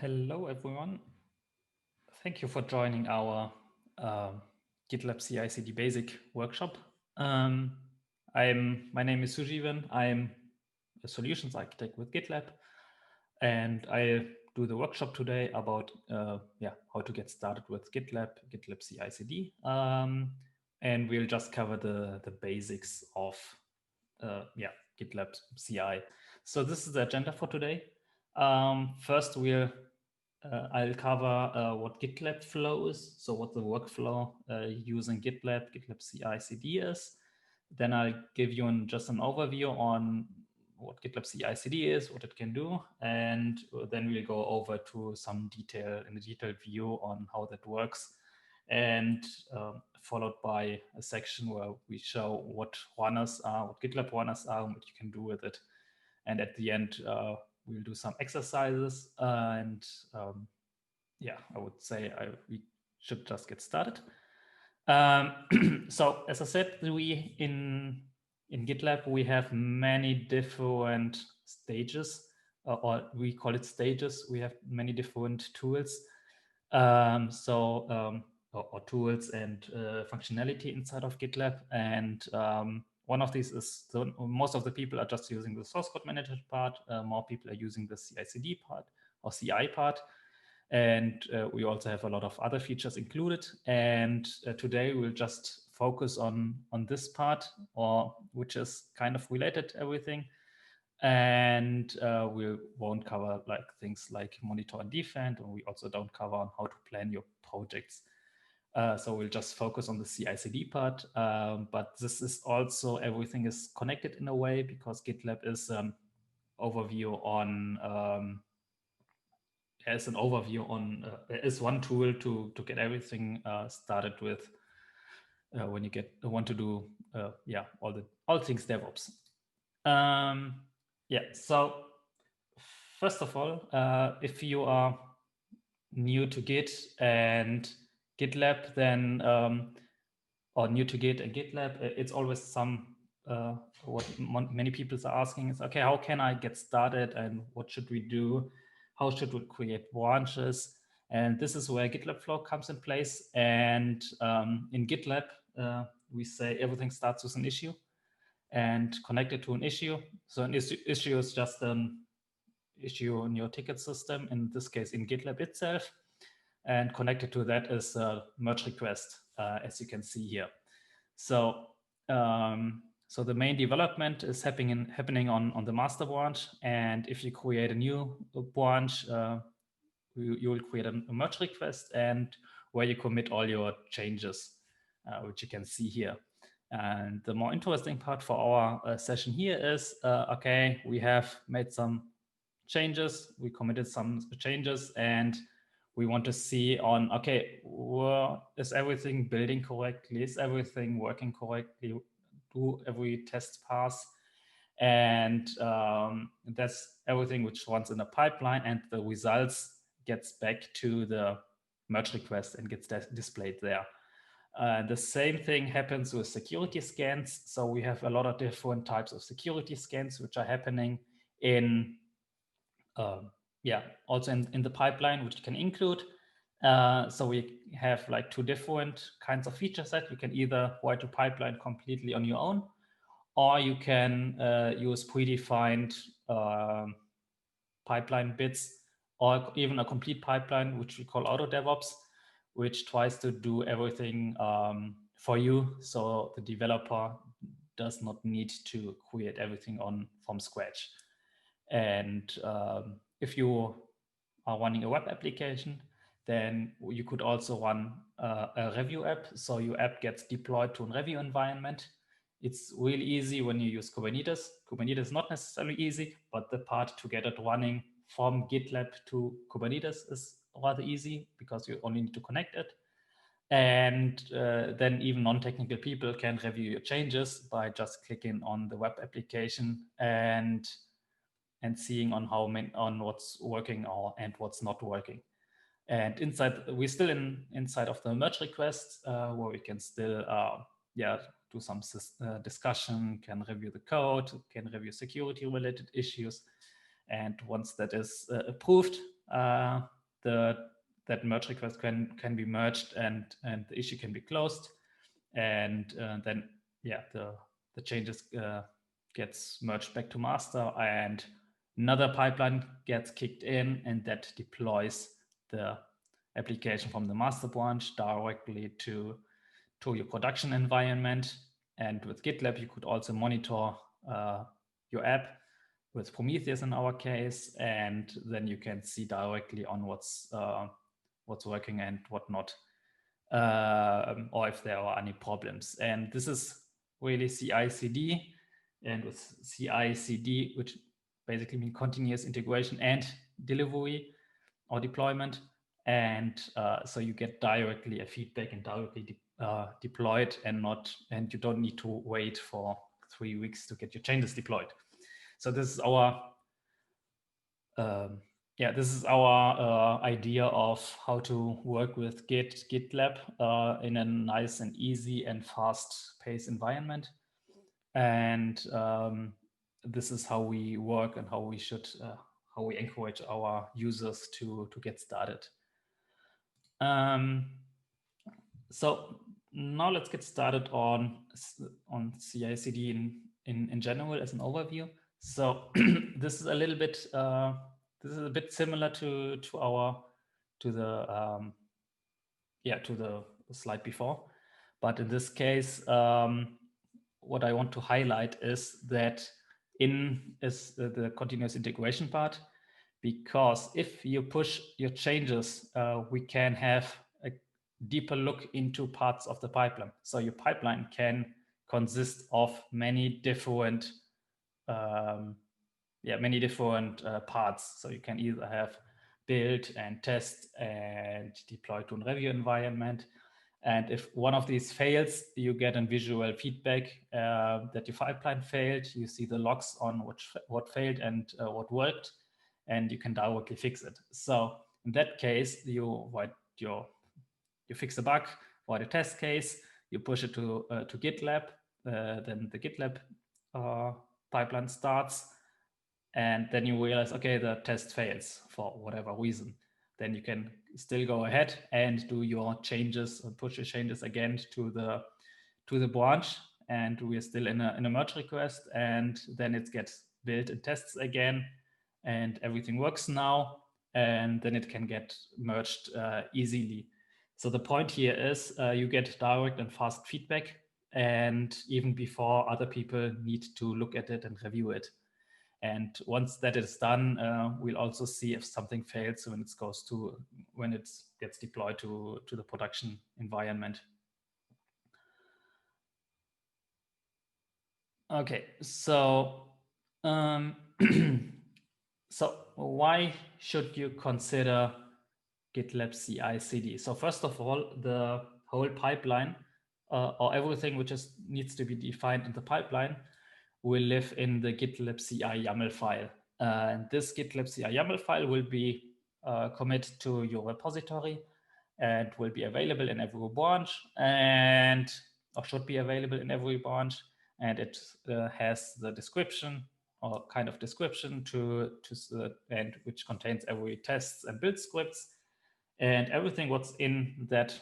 Hello, everyone. Thank you for joining our GitLab CI/CD Basic workshop. My name is Sujeevan. I'm a solutions architect with GitLab, and I do the workshop today about how to get started with GitLab CI/CD, and we'll just cover the basics of GitLab CI. So this is the agenda for today. First, I'll cover what GitLab Flow is, so what the workflow using GitLab CI/CD is. Then I'll give you just an overview on what GitLab CI/CD is, what it can do, and then we'll go over to some detailed view on how that works, and followed by a section where we show what runners are, what GitLab runners are, and what you can do with it. And at the end, we'll do some exercises, and I would say we should just get started. So as I said, in GitLab, we have many different stages, or we call it stages. We have many different tools, or tools and functionality inside of GitLab. And one of these is, most of the people are just using the source code manager part. More people are using the CI/CD part or CI part. And we also have a lot of other features included. And today we'll just focus on this part, which is kind of related to everything. And we won't cover things like monitor and defend, and we also don't cover on how to plan your projects. So we'll just focus on the CI/CD part. But this is also, everything is connected in a way, because GitLab is an overview on is one tool to get everything started with when you want to do all things DevOps. So first of all, if you are new to Git and GitLab, then or new to Git and GitLab, it's always what many people are asking is, okay, how can I get started, and what should we do? How should we create branches? And this is where GitLab Flow comes in place. And in GitLab, we say everything starts with an issue and connected to an issue. So an issue is just an issue in your ticket system, in this case in GitLab itself. And connected to that is a merge request, as you can see here. So so the main development is happening on the master branch. And if you create a new branch, you will create a merge request, and where you commit all your changes, which you can see here. And the more interesting part for our session here is, okay, we have made some changes, we committed some changes, and we want to see on, okay, is everything building correctly? Is everything working correctly? Do every test pass? And that's everything which runs in a pipeline, and the results gets back to the merge request and gets displayed there. The same thing happens with security scans. So we have a lot of different types of security scans which are happening also in the pipeline, which you can include. So we have two different kinds of feature set. You can either write a pipeline completely on your own, or you can use predefined pipeline bits, or even a complete pipeline, which we call auto DevOps, which tries to do everything for you. So the developer does not need to create everything from scratch. And if you are running a web application, then you could also run a review app. So your app gets deployed to a review environment. It's really easy when you use Kubernetes. Kubernetes is not necessarily easy, but the part to get it running from GitLab to Kubernetes is rather easy, because you only need to connect it. And then even non-technical people can review your changes by just clicking on the web application and seeing on what's working and what's not working. And we're still inside of the merge request, where we can still do some discussion, can review the code, can review security related issues. And once that is approved, that merge request can be merged and the issue can be closed, and then the changes gets merged back to master, and another pipeline gets kicked in, and that deploys the application from the master branch directly to your production environment. And with GitLab, you could also monitor your app with Prometheus in our case, and then you can see directly on what's working and what not, or if there are any problems. And this is really CICD, and with CICD, which basically means continuous integration and delivery or deployment. And so you get directly a feedback and directly deployed, and you don't need to wait for 3 weeks to get your changes deployed. So this is our idea of how to work with GitLab in a nice and easy and fast-paced environment. And this is how we work and how we should how we encourage our users to get started. So now let's get started on CI/CD in general as an overview. So this is a little bit this is a bit similar to the slide before, but in this case, what I want to highlight is that the continuous integration part, because if you push your changes, we can have a deeper look into parts of the pipeline. So your pipeline can consist of many different parts. So you can either have build and test and deploy to a review environment. And if one of these fails, you get a visual feedback that your pipeline failed. You see the logs on what failed and what worked, and you can directly fix it. So in that case, you fix the bug, write a test case, you push it to GitLab, then the GitLab pipeline starts, and then you realize, okay, the test fails for whatever reason. Then you can still go ahead and do your changes and push your changes again to the branch, and we are still in a merge request, and then it gets built and tests again, and everything works now, and then it can get merged easily. So the point here is you get direct and fast feedback, and even before other people need to look at it and review it. And once that is done, we'll also see if something fails when it gets deployed to the production environment. Okay, so so why should you consider GitLab CI/CD? So first of all, the whole pipeline or everything which needs to be defined in the pipeline will live in the GitLab CI YAML file. And this GitLab CI YAML file will be commit to your repository and will be available in every branch, or should be available in every branch. And it has the description or kind of description and which contains every tests and build scripts, and everything what's in that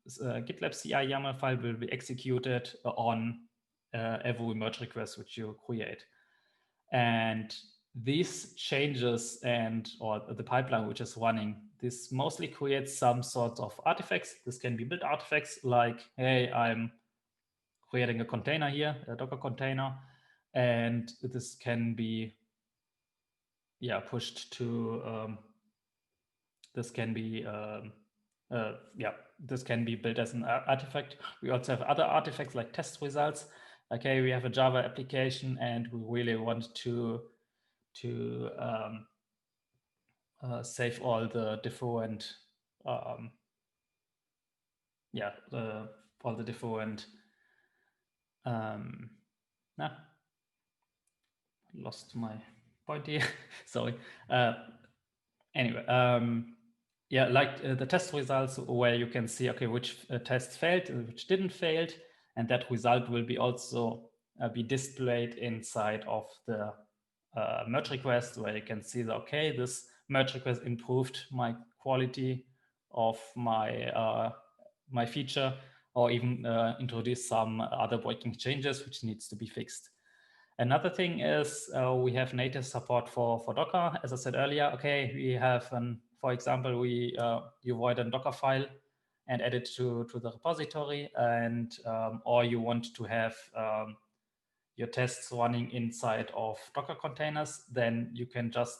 GitLab CI YAML file will be executed on every merge request which you create. And these changes or the pipeline which is running, this mostly creates some sort of artifacts. This can be built artifacts like, hey, I'm creating a container here, a Docker container, and this can be pushed to this can be built as an artifact. We also have other artifacts like test results. Okay, we have a Java application and we really want to save all the different lost my point here. Sorry. Anyway, the test results where you can see, okay, which tests failed and which didn't fail, and that result will be also be displayed inside of the merge request, where you can see that, okay, this merge request improved my quality of my my feature, or even introduce some other breaking changes which needs to be fixed. Another thing is we have native support for Docker. As I said earlier, okay, we have, for example, you void a Docker file and add it to the repository, and or you want to have your tests running inside of Docker containers, then you can just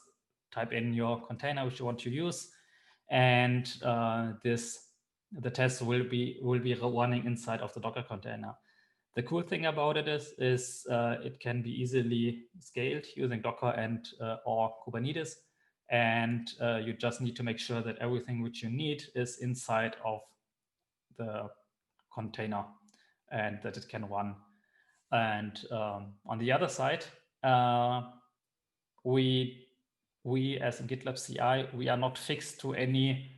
type in your container which you want to use, and the tests will be running inside of the Docker container. The cool thing about it is it can be easily scaled using Docker and or Kubernetes, and you just need to make sure that everything which you need is inside of the container and that it can run. And on the other side, we as in GitLab CI, we are not fixed to any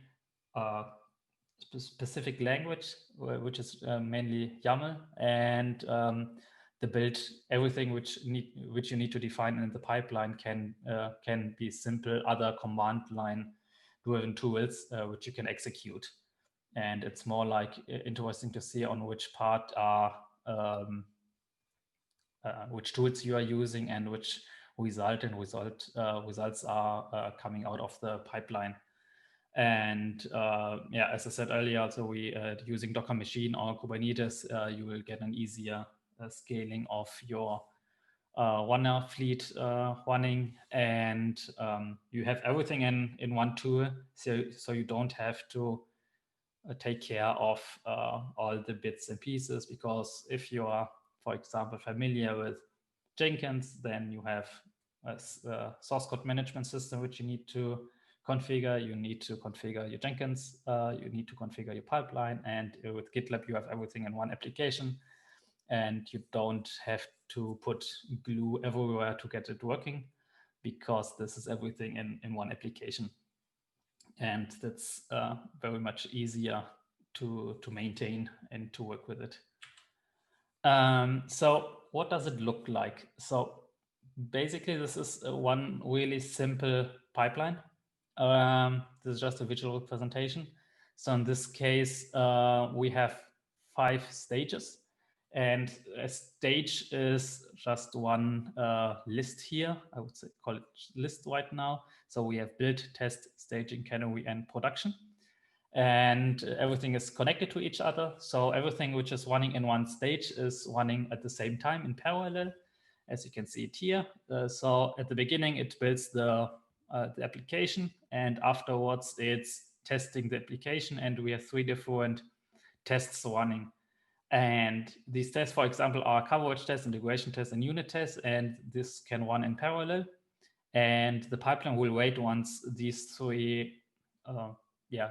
specific language, which is mainly YAML, and the build, everything which you need to define in the pipeline can be simple other command line driven tools which you can execute. And it's more like interesting to see on which part are which tools you are using and which results are coming out of the pipeline. And yeah, as I said earlier, also we using Docker machine or Kubernetes, you will get an easier scaling of your runner fleet running, and you have everything in one tool, so you don't have to take care of all the bits and pieces, because if you are, for example, familiar with Jenkins, then you have a source code management system which you need to configure. You need to configure your Jenkins, you need to configure your pipeline, and with GitLab you have everything in one application, and you don't have to put glue everywhere to get it working, because this is everything in one application. And that's very much easier to maintain and to work with it. So what does it look like? So basically, this is one really simple pipeline. This is just a visual representation. So in this case, we have 5 stages, and a stage is just one list here. I would say call it list right now. So we have build, test, staging, canary, and production. And everything is connected to each other. So everything which is running in one stage is running at the same time in parallel, as you can see it here. So at the beginning, it builds the application, and afterwards it's testing the application, and we have 3 different tests running. And these tests, for example, are coverage tests, integration tests, and unit tests, and this can run in parallel. And the pipeline will wait once these 3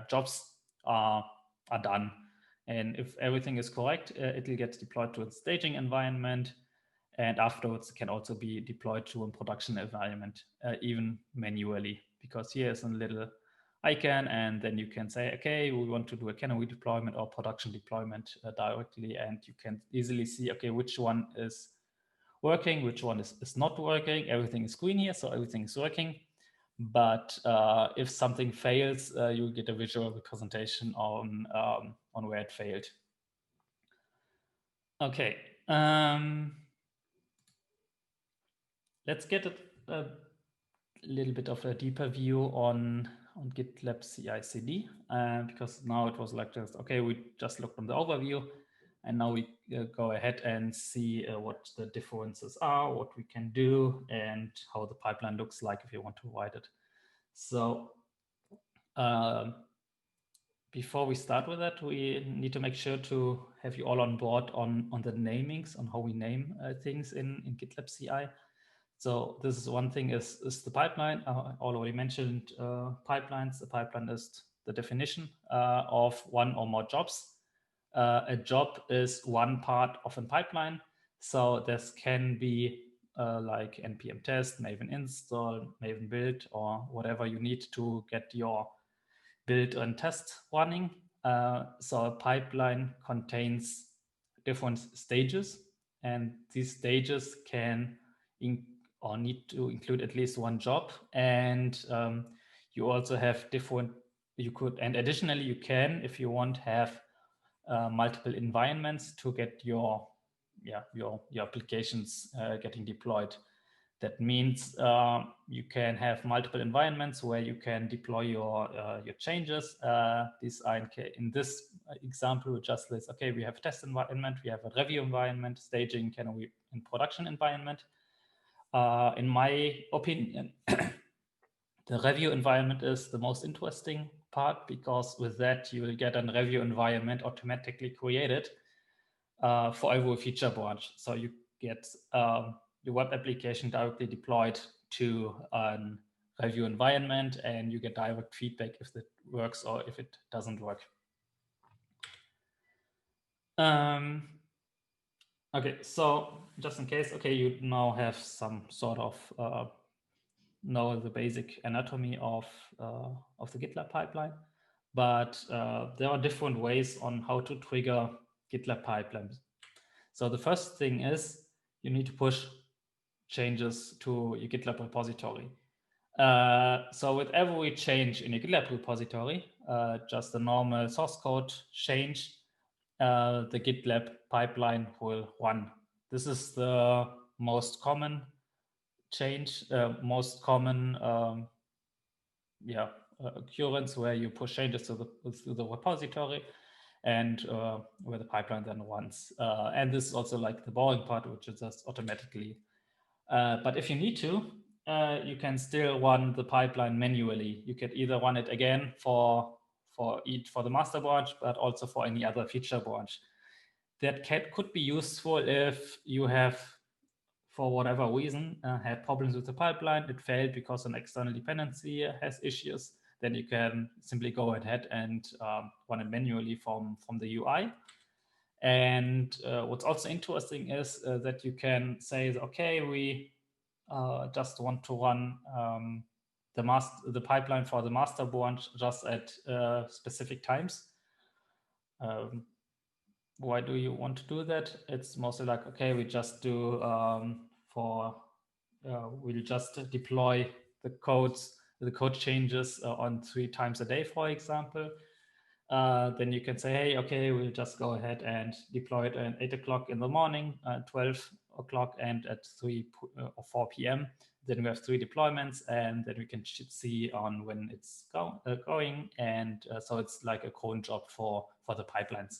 jobs are done. And if everything is correct, it will get deployed to a staging environment, and afterwards it can also be deployed to a production environment, even manually, because here is a little icon, and then you can say, okay, we want to do a canary deployment or production deployment directly, and you can easily see, okay, which one is working, which one is not working. Everything is green here, so everything is working. But if something fails, you'll get a visual representation on where it failed. Okay, let's get a little bit of a deeper view on GitLab CI/CD, because now it was like just, okay, we just looked on the overview, and now we go ahead and see what the differences are, what we can do, and how the pipeline looks like if you want to write it. So before we start with that, we need to make sure to have you all on board on the namings, on how we name things in GitLab CI. So this is one thing is the pipeline. I already mentioned pipelines. The pipeline is the definition of one or more jobs. A job is one part of a pipeline. So this can be like npm test, maven install, maven build, or whatever you need to get your build and test running. So a pipeline contains different stages, and these stages can or need to include at least one job. And you also have different you could, and additionally, you can, if you want, have multiple environments to get your applications getting deployed. That means you can have multiple environments where you can deploy your changes. These are in this example, we just list, okay, we have a test environment, we have a review environment, staging, and production environment. In my opinion, the review environment is the most interesting part, because with that you will get a review environment automatically created for every feature branch. So you get your web application directly deployed to a review environment, and you get direct feedback if it works or if it doesn't work. Okay, so just in case, okay, you now have some sort of know the basic anatomy of the GitLab pipeline, but there are different ways on how to trigger GitLab pipelines. So the first thing is you need to push changes to your GitLab repository. So with every change in your GitLab repository, just the normal source code change, the GitLab pipeline will run. This is the most common change, most common occurrence where you push changes to the repository, and where the pipeline then runs. And this is also like the boring part, which is just automatically. But if you need to, you can still run the pipeline manually. You can either run it again for the master branch, but also for any other feature branch. That could be useful if you have, for whatever reason, had problems with the pipeline, it failed because an external dependency has issues, then you can simply go ahead and run it manually from the UI. And what's also interesting is that you can say, okay, we just want to run the pipeline for the master branch just at specific times. Why do you want to do that? It's mostly like, okay, we just do we'll just deploy the code changes on 3 times a day, for example. Then you can say, hey, okay, we'll just go ahead and deploy it at 8 o'clock in the morning, 12 o'clock, and at 3 or 4 p.m. Then we have 3 deployments, and then we can see on when it's going. And so it's like a cron job for the pipelines.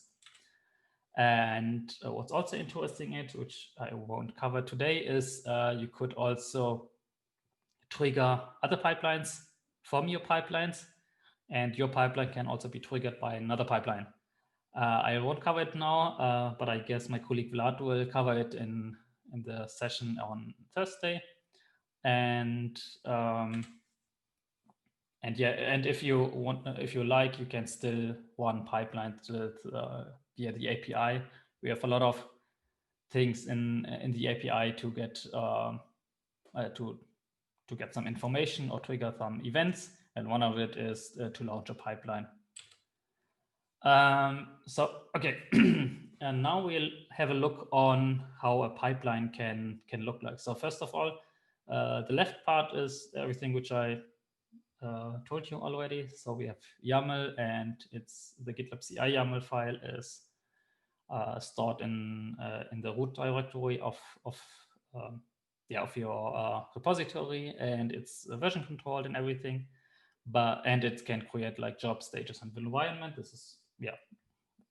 And what's also interesting, which I won't cover today, is you could also trigger other pipelines from your pipelines, and your pipeline can also be triggered by another pipeline. I won't cover it now, but I guess my colleague Vlad will cover it in the session on Thursday. And if you want, if you like, you can still run pipelines via the API. We have a lot of things in the API to get to get some information or trigger some events, and one of it is to launch a pipeline. So okay, and now we'll have a look on how a pipeline can look like. So first of all, the left part is everything which I told you already. So we have YAML, and it's the GitLab CI YAML file is stored in the root directory of your repository, and it's version controlled and everything. And it can create like job stages and environment. This is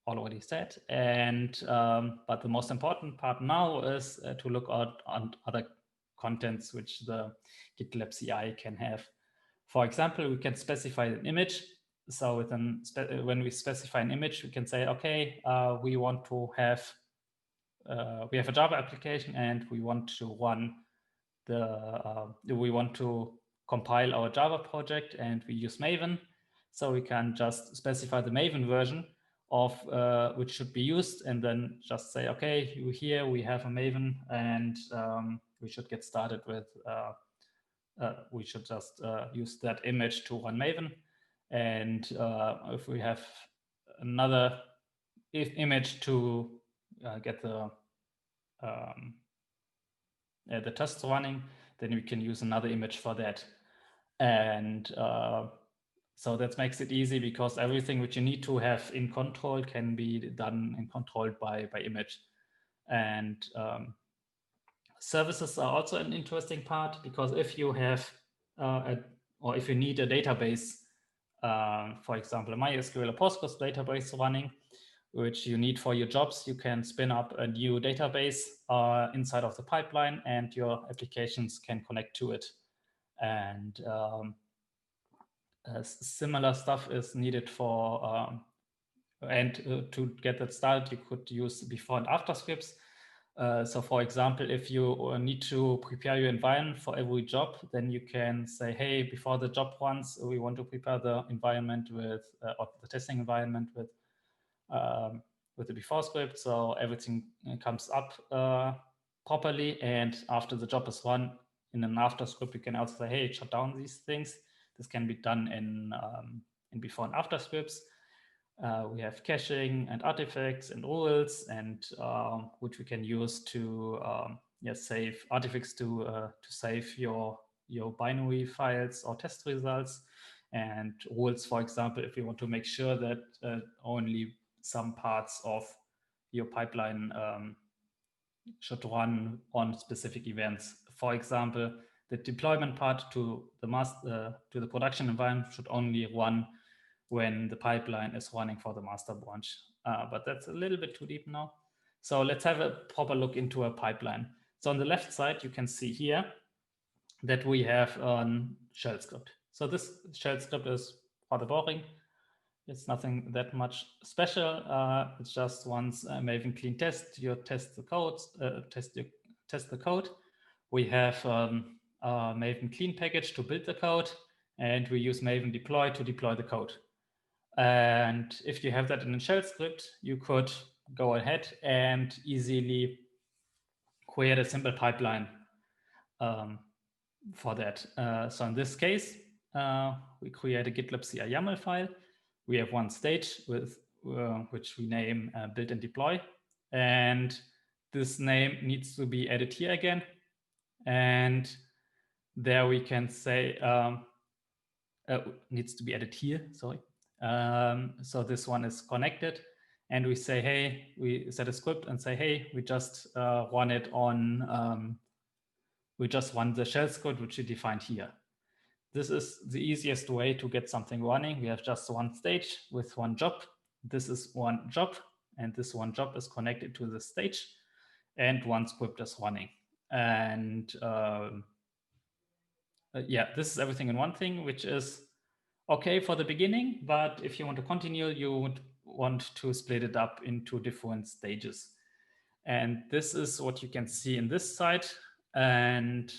already said. And but the most important part now is to look at on other contents which the GitLab CI can have. For example, we can specify an image. So when we specify an image, we can say, okay, we want to have we have a Java application, and we want to run we want to compile our Java project, and we use Maven. So we can just specify the Maven version of which should be used, and then just say, okay, here we have a Maven, and we should get started with we should just use that image to run Maven. And if we have another image to get the tests running, then we can use another image for that. And So that makes it easy because everything which you need to have in control can be done and controlled by image. And services are also an interesting part, because if you have or if you need a database, for example, a MySQL or Postgres database running, which you need for your jobs, you can spin up a new database inside of the pipeline, and your applications can connect to it. And similar stuff is needed for to get that started, you could use before and after scripts. So for example, if you need to prepare your environment for every job, then you can say, hey, before the job runs, we want to prepare the environment with, or the testing environment with the before script. So everything comes up properly. And after the job is run in an after script, you can also say, hey, shut down these things. This can be done in before and after scripts. We have caching and artifacts and rules, and which we can use to save artifacts to save your binary files or test results, and rules, for example, if you want to make sure that only some parts of your pipeline should run on specific events. For example, the deployment part to the production environment should only run when the pipeline is running for the master branch. But that's a little bit too deep now. So let's have a proper look into a pipeline. So on the left side, you can see here that we have a shell script. So this shell script is rather boring. It's nothing that much special. It's just once Maven clean test, you test the code, test the code. We have a Maven clean package to build the code, and we use Maven deploy to deploy the code. And if you have that in a shell script, you could go ahead and easily create a simple pipeline for that. So in this case, we create a GitLab CI YAML file. We have one stage with which we name build and deploy. And this name needs to be added here again. And there we can say, needs to be added here, sorry. So this one is connected, and we say, hey, we set a script and say, hey, we just run it on, we just run the shell script, which we defined here. This is the easiest way to get something running. We have just one stage with one job. This is one job, and this one job is connected to the stage, and one script is running. And yeah, this is everything in one thing, which is okay for the beginning, but if you want to continue, you would want to split it up into different stages. And this is what you can see in this side. And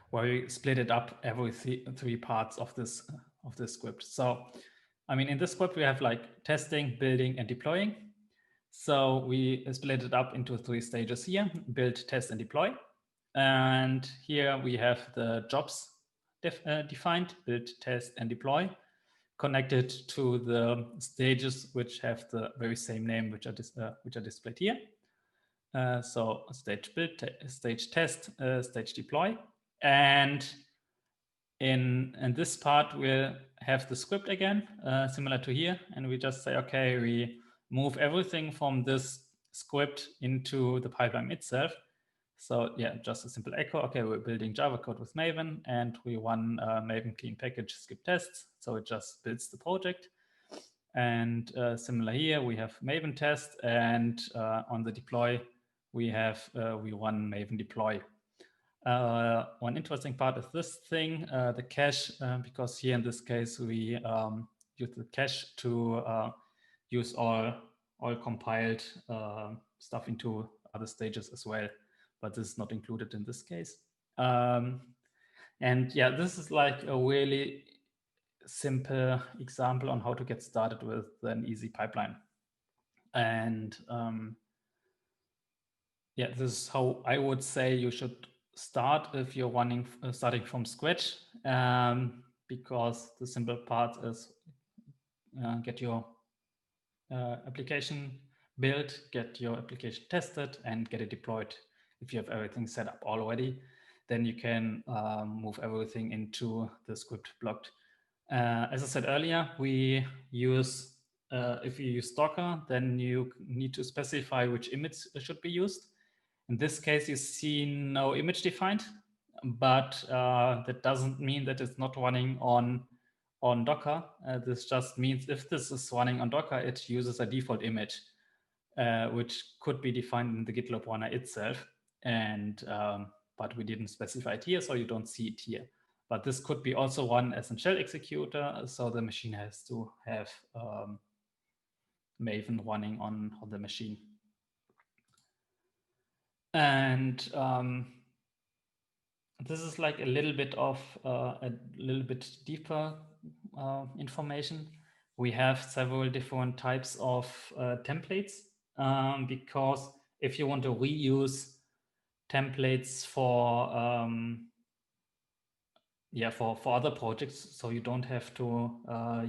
where we split it up every three parts of this script. So, I mean, in this script, we have like testing, building, and deploying. So we split it up into three stages here: build, test, and deploy. And here we have the jobs defined: build, test, and deploy, connected to the stages which have the very same name, which are displayed here. So stage build, stage test, stage deploy. And in this part, we'll have the script again, similar to here. And we just say, okay, we move everything from this script into the pipeline itself. So yeah, just a simple echo. Okay, we're building Java code with Maven, and we run Maven clean package skip tests. So it just builds the project. And similar here, we have Maven test, and on the deploy, we run Maven deploy. One interesting part is this thing, the cache, because here in this case, we use the cache to use all compiled stuff into other stages as well, but this is not included in this case. And yeah, this is like a really simple example on how to get started with an easy pipeline. And yeah, this is how I would say you should start if you're starting from scratch, because the simple part is get your application build, get your application tested, and get it deployed. If you have everything set up already, then you can move everything into the script blocked. As I said earlier, we use, if you use Docker, then you need to specify which image should be used. In this case, you see no image defined, but that doesn't mean that it's not running on Docker. This just means if this is running on Docker, it uses a default image, which could be defined in the GitLab runner itself. And but we didn't specify it here, so you don't see it here. But this could be also run as a shell executor, so the machine has to have Maven running on the machine. And this is like a little bit of a little bit deeper information. We have several different types of templates because if you want to reuse templates for for other projects, so you don't have to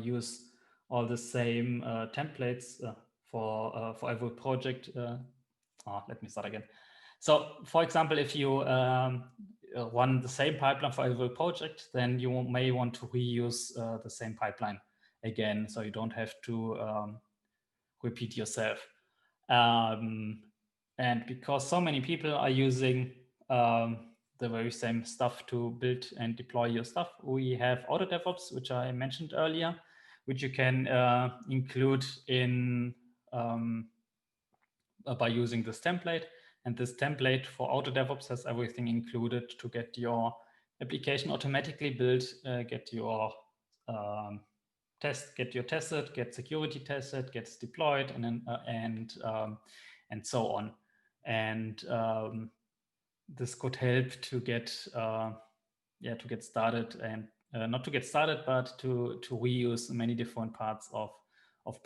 use all the same templates for every project. Let me start again. So, for example, if you run the same pipeline for every project, then you may want to reuse the same pipeline again, so you don't have to repeat yourself. And because so many people are using the very same stuff to build and deploy your stuff, we have Auto DevOps, which I mentioned earlier, which you can include in by using this template. And this template for Auto DevOps has everything included to get your application automatically built, get your tested, get security tested, gets deployed, and then and so on. And this could help to get started, and not to get started, but to reuse many different parts of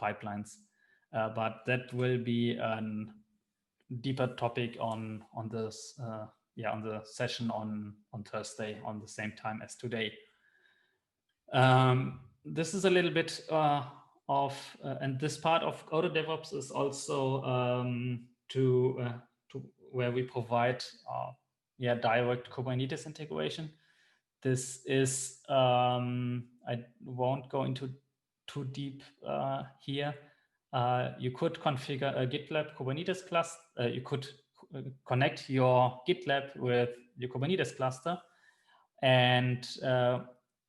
pipelines. But that will be a deeper topic on this on the session on Thursday on the same time as today. This is a little bit of and this part of Auto DevOps is also to where we provide direct Kubernetes integration. This is I won't go into too deep here. You could configure a GitLab Kubernetes cluster. You could connect your GitLab with your Kubernetes cluster, and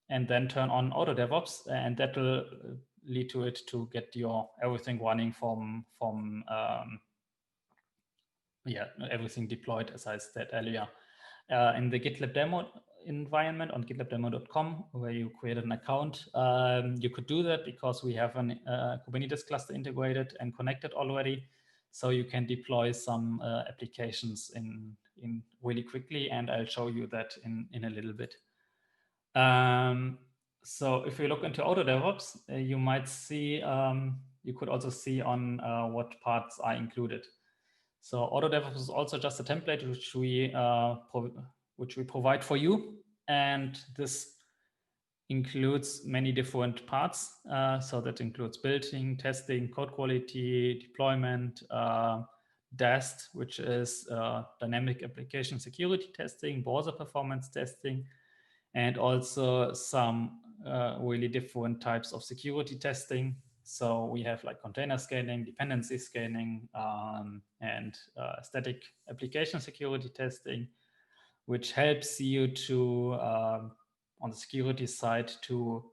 then turn on Auto DevOps, and that will lead to it to get your everything running from everything deployed, as I said earlier. In the GitLab demo environment on gitlabdemo.com, where you created an account, you could do that because we have an Kubernetes cluster integrated and connected already. So you can deploy some applications in really quickly, and I'll show you that in a little bit. So if we look into Auto DevOps, you might see, you could also see on what parts are included. So Auto DevOps is also just a template which we provide for you, and this includes many different parts. So that includes building, testing, code quality, deployment, DAST, which is dynamic application security testing, browser performance testing, and also some really different types of security testing. So we have like container scanning, dependency scanning, and static application security testing, which helps you to, on the security side, to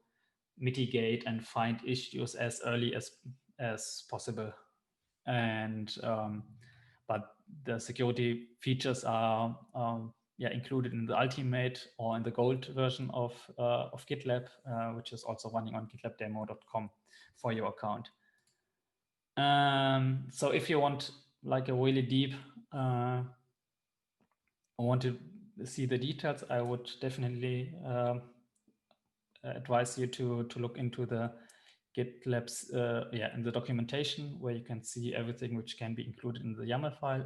mitigate and find issues as early as possible. And but the security features are included in the ultimate or in the gold version of GitLab, which is also running on gitlabdemo.com for your account. So if you want like a really deep, want to see the details, I would definitely advise you to look into the GitLab's in the documentation, where you can see everything which can be included in the YAML file.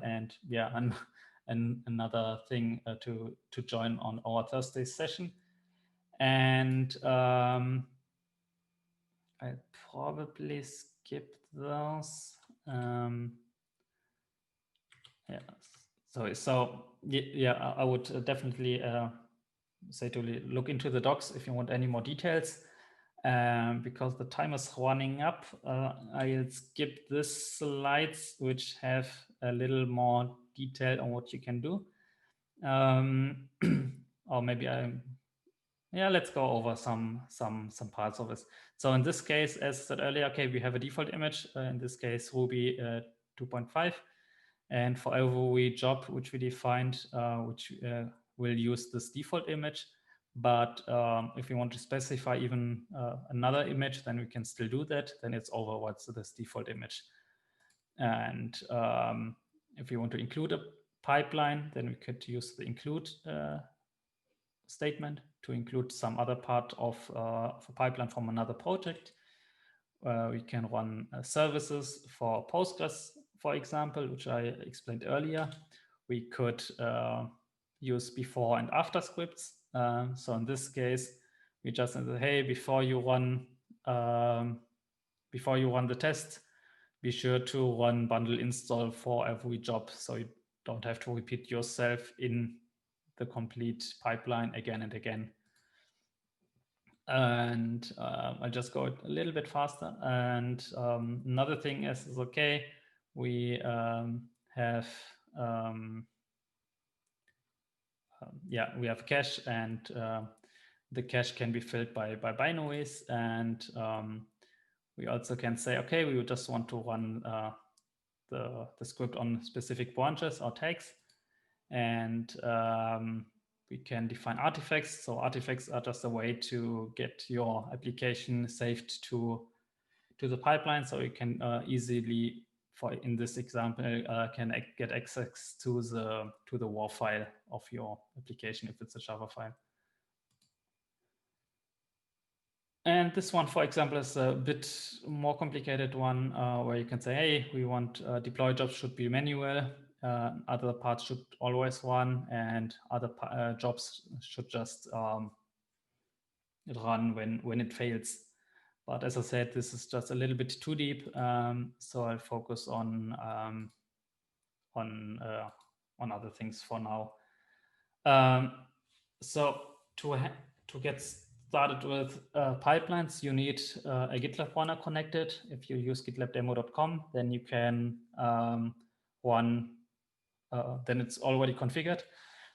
And another thing to join on our Thursday session. And I probably skipped those. Yeah. So yeah, I would definitely say to look into the docs if you want any more details. Because the time is running up, I'll skip this slides, which have a little more detail on what you can do. Or maybe let's go over some parts of this. So in this case, as said earlier, okay, we have a default image. In this case, Ruby 2.5. And for every job which we defined, which will use this default image. But if we want to specify even another image, then we can still do that. Then it's overrides this default image. And if we want to include a pipeline, then we could use the include statement to include some other part of a pipeline from another project. We can run services for Postgres, for example, which I explained earlier. We could use before and after scripts. So in this case, we just say, hey, before you run the test, be sure to run bundle install for every job, so you don't have to repeat yourself in the complete pipeline again and again. And I'll just go a little bit faster. And another thing is okay, we have we have cache, and the cache can be filled by binaries. And we also can say, okay, we just want to run the script on specific branches or tags. And we can define artifacts. So artifacts are just a way to get your application saved to the pipeline. So you can easily, in this example, can get access to the WAR file of your application if it's a Java file. And this one, for example, is a bit more complicated one where you can say, hey, we want deploy jobs should be manual. Other parts should always run, and other jobs should just run when it fails. But as I said, this is just a little bit too deep, so I'll focus on other things for now. So to get started with pipelines, you need a GitLab runner connected. If you use gitlabdemo.com, then you can run. Then it's already configured.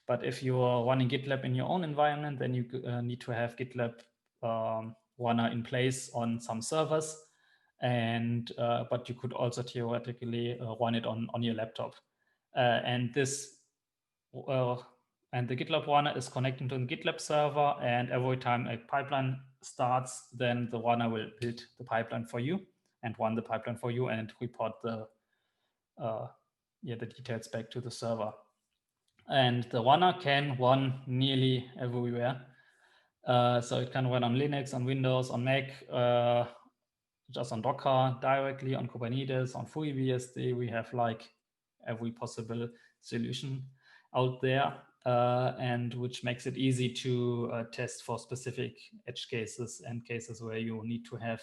But if you are running GitLab in your own environment, then you need to have GitLab runner in place on some servers. And but you could also theoretically run it on your laptop. And this and the GitLab runner is connecting to the GitLab server, and every time a pipeline starts, then the runner will build the pipeline for you and run the pipeline for you and report the details back to the server. And the runner can run nearly everywhere. So it can run on Linux, on Windows, on Mac, just on Docker, directly on Kubernetes, on FreeBSD. We have like every possible solution out there, and which makes it easy to test for specific edge cases and cases where you need to have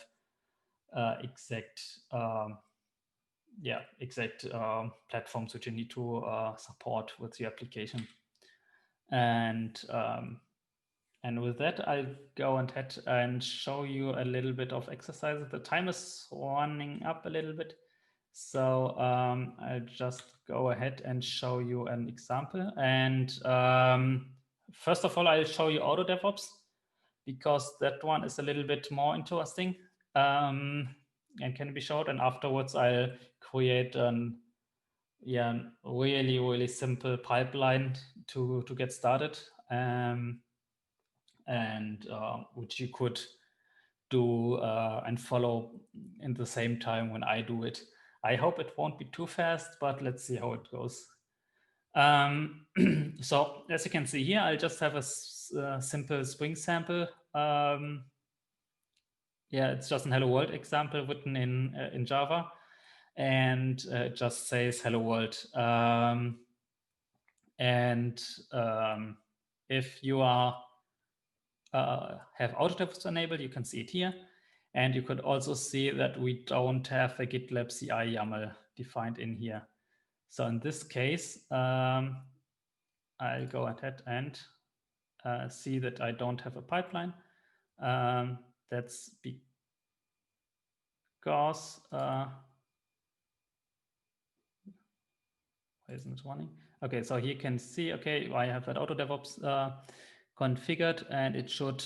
exact platforms which you need to support with your application. And with that, I'll go ahead and show you a little bit of exercises. The time is running up a little bit, so I'll just go ahead and show you an example. And first of all, I'll show you Auto DevOps, because that one is a little bit more interesting and can be showed. And afterwards, I'll create an really simple pipeline to get started, and which you could do and follow in the same time when I do it. I hope it won't be too fast, but let's see how it goes. So as you can see here, I'll just have a simple Spring sample. It's just an hello world example written in Java, and it just says hello world. If you have Auto DevOps enabled, you can see it here. And you could also see that we don't have a GitLab CI YAML defined in here. So in this case, I'll go ahead and see that I don't have a pipeline. That's because why isn't it running? Okay, so here you can see, okay, I have that auto DevOps configured, and it should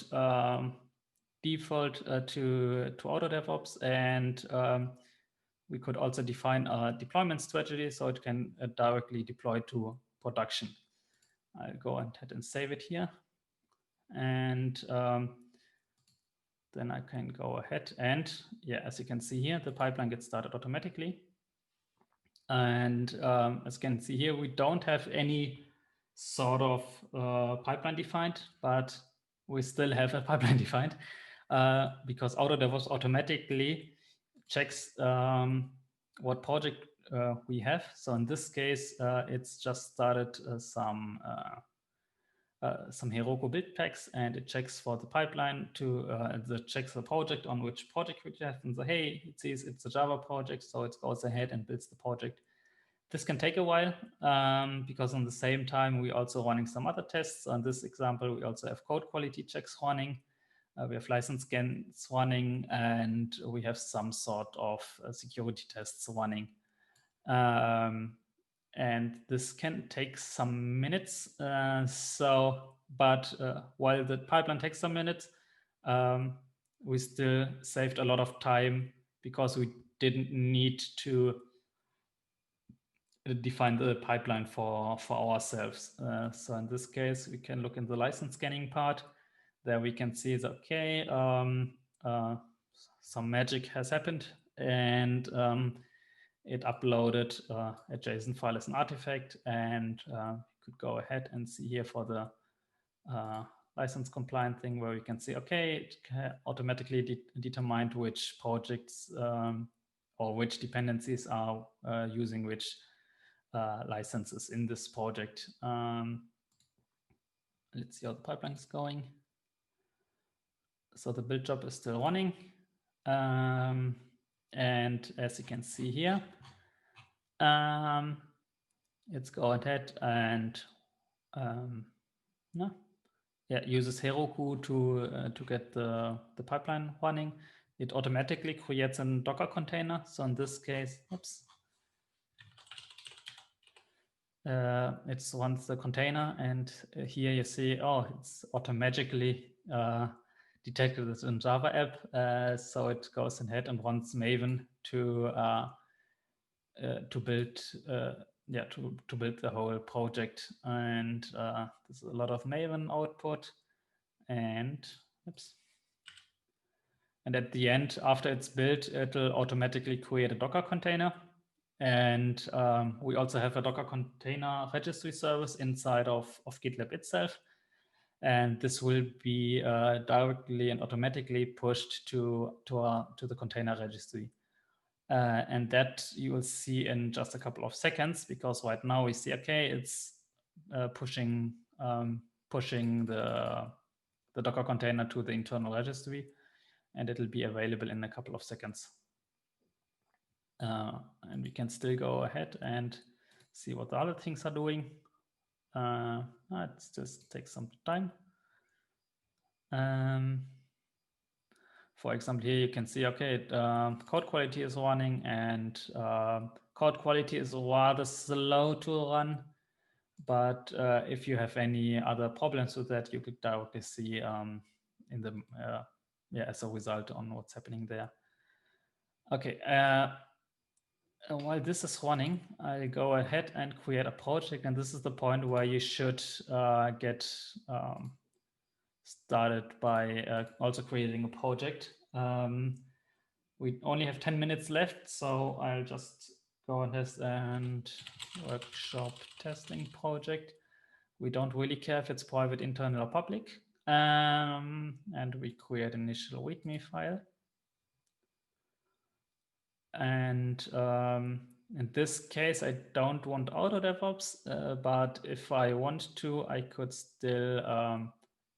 default to auto DevOps, and we could also define a deployment strategy so it can directly deploy to production. I'll go ahead and save it here, and then I can go ahead and, yeah, as you can see here, the pipeline gets started automatically. And as you can see here, we don't have any sort of pipeline defined, but we still have a pipeline defined because auto DevOps automatically checks what project we have. So in this case, it's just started some Heroku build packs, and it checks for the pipeline to checks the project on which project we have, and say, hey, it sees it's a Java project, so it goes ahead and builds the project. This can take a while because on the same time, we're also running some other tests. On this example, we also have code quality checks running. We have license scans running, and we have some sort of security tests running. And this can take some minutes. But while the pipeline takes some minutes, we still saved a lot of time because we didn't need to define the pipeline for ourselves. So in this case, we can look in the license scanning part. There we can see that, okay, some magic has happened, and it uploaded a JSON file as an artifact, and we could go ahead and see here for the license compliant thing where we can see, okay, it automatically determined which projects or which dependencies are using which licenses in this project. Let's see how the pipeline is going. So the build job is still running. And as you can see here, let's go ahead and uses Heroku to get the pipeline running. It automatically creates a Docker container. So in this case, it runs the container, and here you see, oh, it's automatically detected as in Java app. So it goes ahead and runs Maven to build to build the whole project. And there's a lot of Maven output, and and at the end, after it's built, it'll automatically create a Docker container. And we also have a Docker container registry service inside of GitLab itself. And this will be directly and automatically pushed to the container registry. And that you will see in just a couple of seconds, because right now we see, okay, it's pushing the Docker container to the internal registry, and it'll be available in a couple of seconds. And we can still go ahead and see what the other things are doing. It just takes some time. For example, here you can see, okay, code quality is running, and code quality is rather slow to run. But if you have any other problems with that, you could directly see in the as a result on what's happening there. Okay. While this is running, I go ahead and create a project, and this is the point where you should get started by also creating a project. We only have 10 minutes left, so I'll just go ahead and workshop testing project. We don't really care if it's private, internal, or public. And we create initial README file. And in this case, I don't want auto DevOps, but if I want to, I could still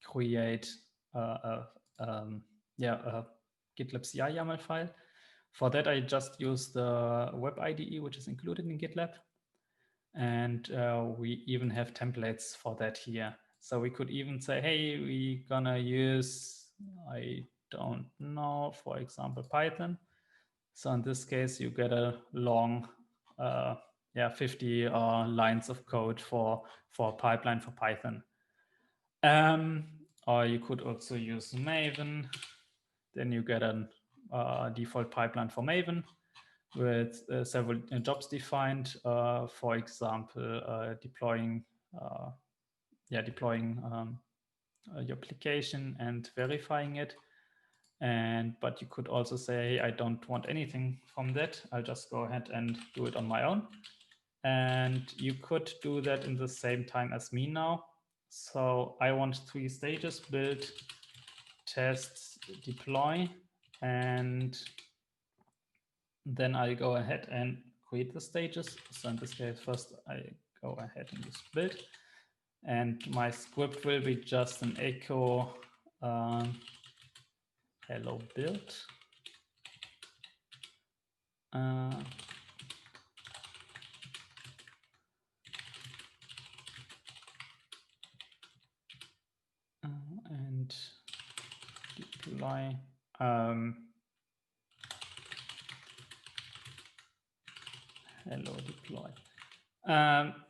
create a GitLab CI YAML file. For that, I just use the web IDE, which is included in GitLab. And we even have templates for that here. So we could even say, hey, we're gonna use, I don't know, for example, Python. So in this case, you get a long, 50 lines of code for a pipeline for Python. Or you could also use Maven. Then you get a default pipeline for Maven with several jobs defined. For example, deploying your application and verifying it. But you could also say, I don't want anything from that. I'll just go ahead and do it on my own. And you could do that in the same time as me now. So I want 3 stages: build, test, deploy. And then I go ahead and create the stages. So in this case, first I go ahead and use build. And my script will be just an echo hello build. And deploy. Hello deploy.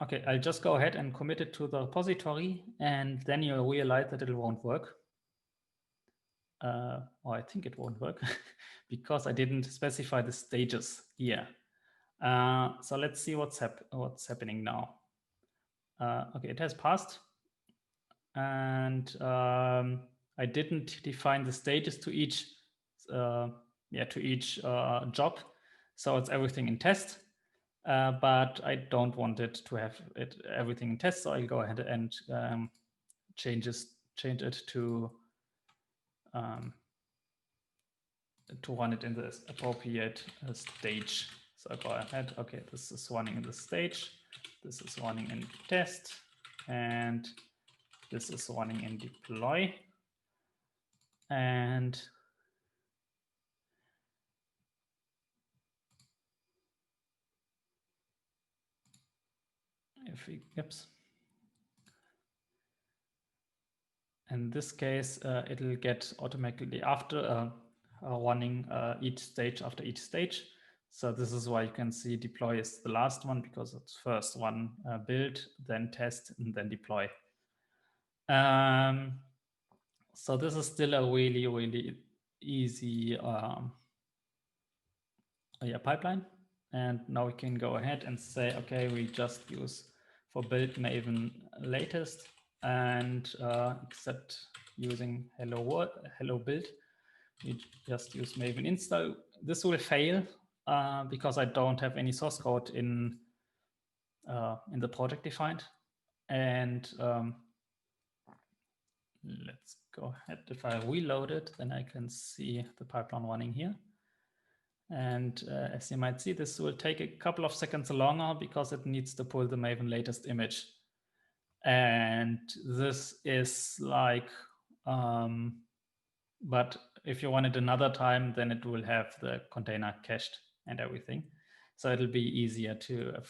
Okay, I'll just go ahead and commit it to the repository, and then you'll realize that it won't work. Or I think it won't work because I didn't specify the stages here. So let's see what's happening now. Okay, it has passed, and I didn't define the stages to each job, so it's everything in test. But I don't want it to have everything in test, so I'll go ahead and change it to run it in the appropriate stage. So I go ahead. Okay, this is running in the stage. This is running in test, and this is running in deploy. And in this case, it'll get automatically after running each stage after each stage. So this is why you can see deploy is the last one, because it's first one build, then test, and then deploy. So this is still a really, really easy pipeline. And now we can go ahead and say, okay, we just use for build Maven latest, and except using hello build, we just use Maven install. This will fail because I don't have any source code in the project defined. And let's go ahead. If I reload it, then I can see the pipeline running here. And as you might see, this will take a couple of seconds longer because it needs to pull the Maven latest image. And this is like, but if you want it another time, then it will have the container cached and everything. So it'll be easier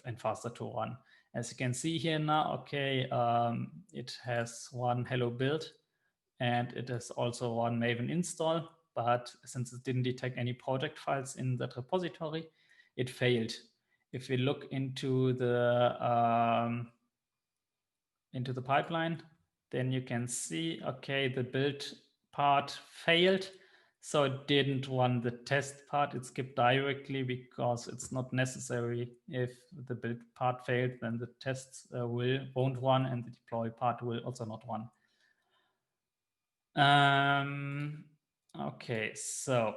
and faster to run. As you can see here now, okay, it has one hello build, and it has also one Maven install. But since it didn't detect any project files in that repository, it failed. If we look into the pipeline, then you can see, okay, the build part failed. So it didn't run the test part. It skipped directly because it's not necessary. If the build part failed, then the tests won't run, and the deploy part will also not run. Okay, so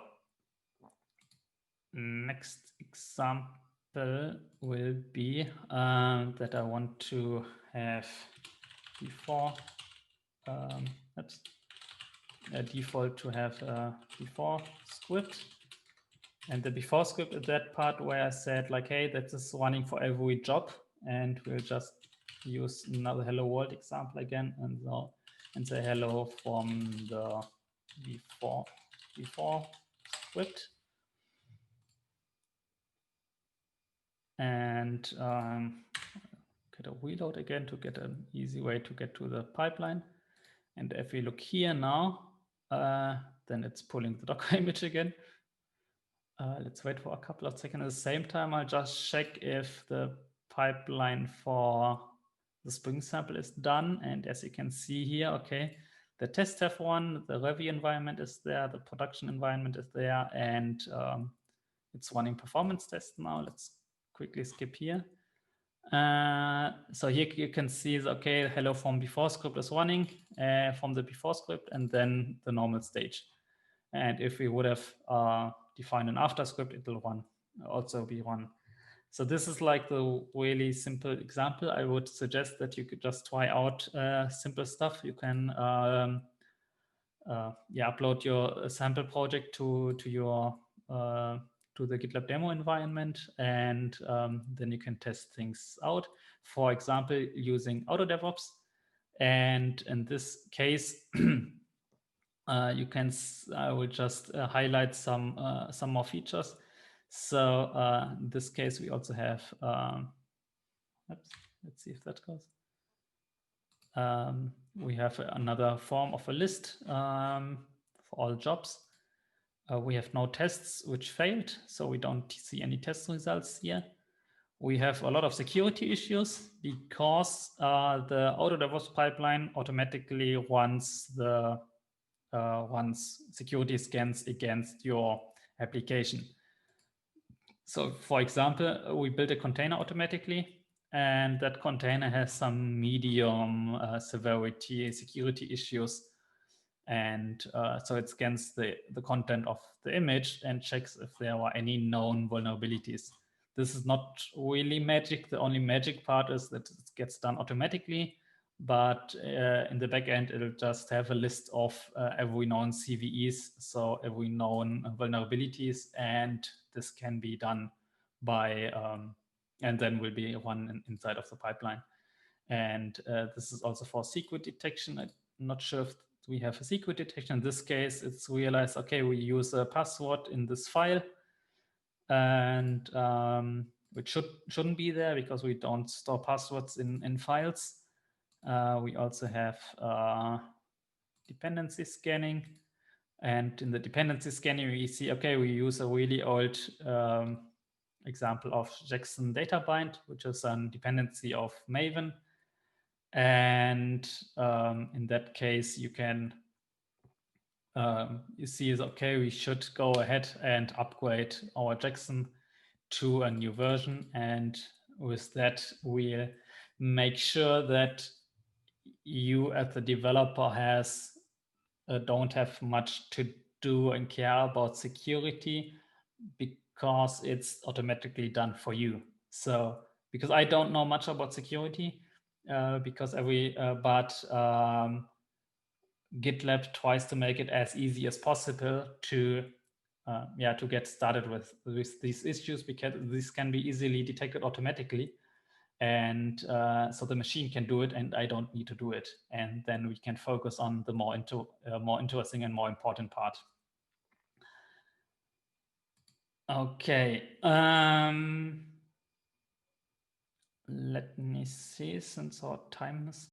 next example will be that I want to have before default to have a before script. And the before script is that part where I said like, hey, that is running for every job, and we'll just use another hello world example again, and say hello from the before script. and get a reload again to get an easy way to get to the pipeline. And if we look here now, then it's pulling the Docker image again. Let's wait for a couple of seconds. At the same time, I'll just check if the pipeline for the Spring sample is done. And as you can see here, okay, the tests have run, the review environment is there, the production environment is there, and it's running performance tests now. Let's quickly skip here. So here you can see, okay, hello from before script is running from the before script, and then the normal stage. And if we would have defined an after script, it will also be run. So this is like the really simple example. I would suggest that you could just try out simple stuff. You can upload your sample project to the GitLab demo environment, and then you can test things out. For example, using Auto DevOps. And in this case, you can. I will just highlight some more features. So in this case, we also have. Let's see if that goes. We have another form of a list for all jobs. We have no tests which failed, so we don't see any test results here. We have a lot of security issues because the Auto DevOps pipeline automatically runs security scans against your application. So for example, we build a container automatically, and that container has some medium severity security issues. And so it scans the content of the image and checks if there are any known vulnerabilities. This is not really magic. The only magic part is that it gets done automatically, but in the backend, it'll just have a list of every known CVEs, so every known vulnerabilities, and this can be done by, and then will be run inside of the pipeline. And this is also for secret detection. I'm not sure if we have a secret detection. In this case, it's realized, okay, we use a password in this file, and which shouldn't be there because we don't store passwords in files. We also have dependency scanning. And in the dependency scanning, we see, okay, we use a really old example of Jackson data bind, which is a dependency of Maven. And in that case, you can, you see, okay, we should go ahead and upgrade our Jackson to a new version. And with that, we'll make sure that you as the developer don't have much to do and care about security because it's automatically done for you. So because I don't know much about security, because GitLab tries to make it as easy as possible to get started with these issues, because this can be easily detected automatically. And so the machine can do it and I don't need to do it. And then we can focus on the more interesting and more important part. Okay. Let me see, since our time is